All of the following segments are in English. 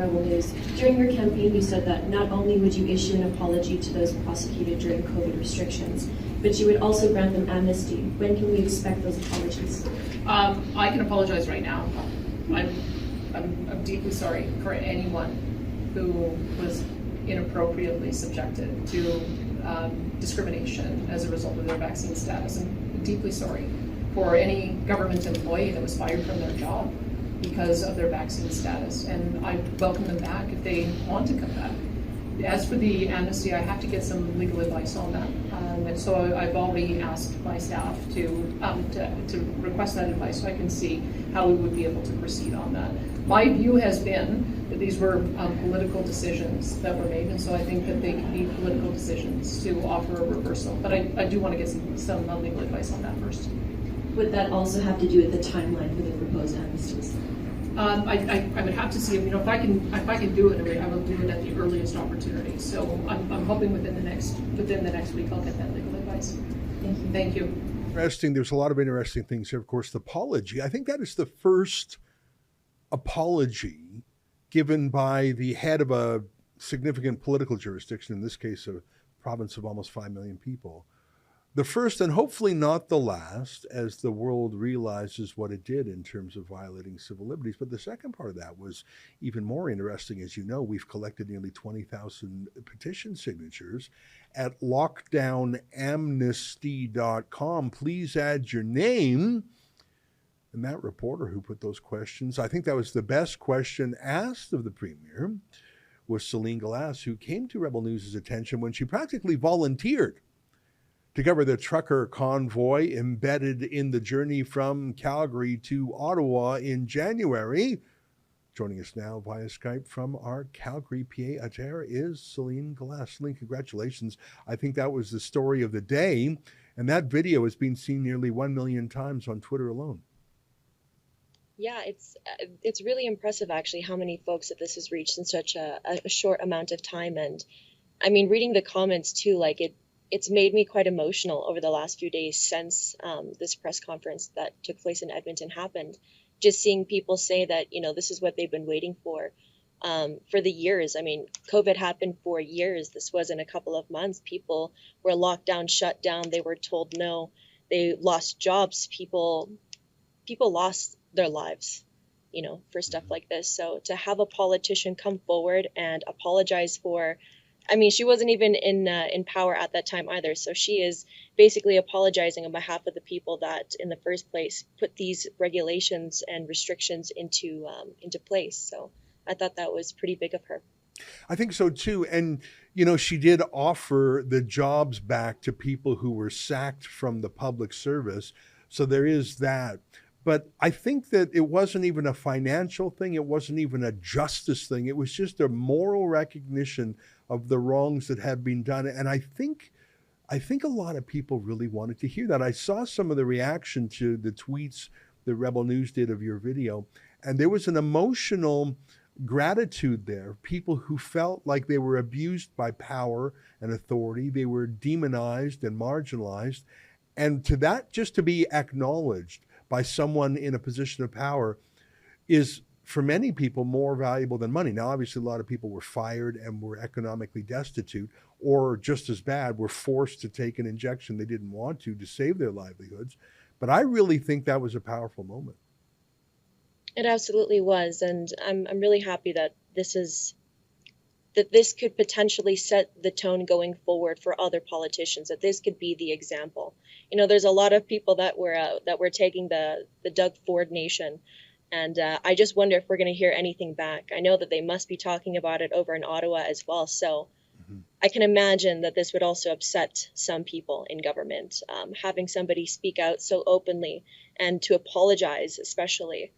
Rebel News. During your campaign, you said that not only would you issue an apology to those prosecuted during COVID restrictions, but you would also grant them amnesty. When can we expect those apologies? I can apologize right now. I'm deeply sorry for anyone who was inappropriately subjected to discrimination as a result of their vaccine status. I'm deeply sorry for any government employee that was fired from their job because of their vaccine status, and I welcome them back if they want to come back. As for the amnesty, I have to get some legal advice on that, and so I've already asked my staff to request that advice so I can see how we would be able to proceed on that. My view has been that these were political decisions that were made, and so I think that they can be political decisions to offer a reversal. But I do want to get some legal advice on that first. Would that also have to do with the timeline for the proposed amnesties? I would have to see if I can do it. I will do it at the earliest opportunity. So I'm hoping within the next week I'll get that legal advice. Thank you. Interesting. There's a lot of interesting things here. Of course, the apology. I think that is the first apology given by the head of a significant political jurisdiction, in this case a province of almost 5 million people. The first, and hopefully not the last, as the world realizes what it did in terms of violating civil liberties. But the second part of that was even more interesting. As you know, we've collected nearly 20,000 petition signatures at lockdownamnesty.com. Please add your name. And that reporter who put those questions, I think that was the best question asked of the Premier, was Selene Galas, who came to Rebel News' attention when she practically volunteered to cover the trucker convoy embedded in the journey from Calgary to Ottawa in January. Joining us now via Skype from our Calgary PA Ater is Selene Galas. Selene, congratulations. I think that was the story of the day, and that video has been seen nearly 1 million times on Twitter alone. Yeah, it's really impressive actually how many folks that this has reached in such a short amount of time. And I mean, reading the comments too, like it's made me quite emotional over the last few days since this press conference that took place in Edmonton happened. Just seeing people say that, this is what they've been waiting for the years. I mean, COVID happened for years. This wasn't a couple of months. People were locked down, shut down. They were told no. They lost jobs. People lost their lives, for stuff like this. So to have a politician come forward and apologize for, I mean, she wasn't even in power at that time either. So she is basically apologizing on behalf of the people that in the first place put these regulations and restrictions into place. So I thought that was pretty big of her. I think so too. And, she did offer the jobs back to people who were sacked from the public service. So there is that. But I think that it wasn't even a financial thing. It wasn't even a justice thing. It was just a moral recognition of the wrongs that had been done. And I think a lot of people really wanted to hear that. I saw some of the reaction to the tweets that Rebel News did of your video, and there was an emotional gratitude there. People who felt like they were abused by power and authority. They were demonized and marginalized. And to that, just to be acknowledged by someone in a position of power is, for many people, more valuable than money. Now, obviously, a lot of people were fired and were economically destitute, or just as bad, were forced to take an injection they didn't want to save their livelihoods. But I really think that was a powerful moment. It absolutely was. And I'm really happy that this could potentially set the tone going forward for other politicians, that this could be the example. There's a lot of people that were taking the Doug Ford Nation, and I just wonder if we're going to hear anything back. I know that they must be talking about it over in Ottawa as well, so I can imagine that this would also upset some people in government, having somebody speak out so openly and to apologize especially.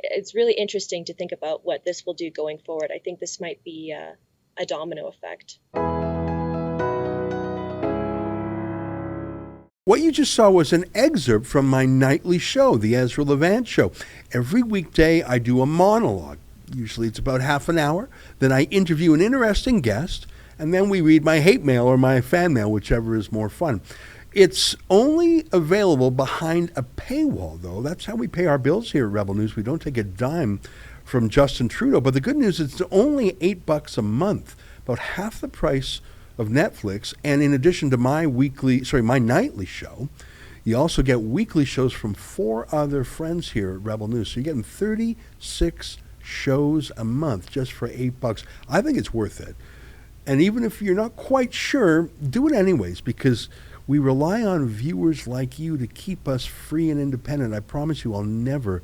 It's really interesting to think about what this will do going forward. I think this might be a domino effect. What you just saw was an excerpt from my nightly show, the Ezra Levant Show. Every weekday I do a monologue. Usually it's about half an hour. Then I interview an interesting guest, and then we read my hate mail or my fan mail, whichever is more fun. It's only available behind a paywall, though. That's how we pay our bills here at Rebel News. We don't take a dime from Justin Trudeau. But the good news is it's only $8 a month, about half the price of Netflix. And in addition to my nightly show, you also get weekly shows from 4 other friends here at Rebel News. So you're getting 36 shows a month just for $8. I think it's worth it. And even if you're not quite sure, do it anyways, because we rely on viewers like you to keep us free and independent. I promise you I'll never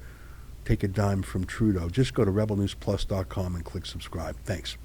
take a dime from Trudeau. Just go to rebelnewsplus.com and click subscribe. Thanks.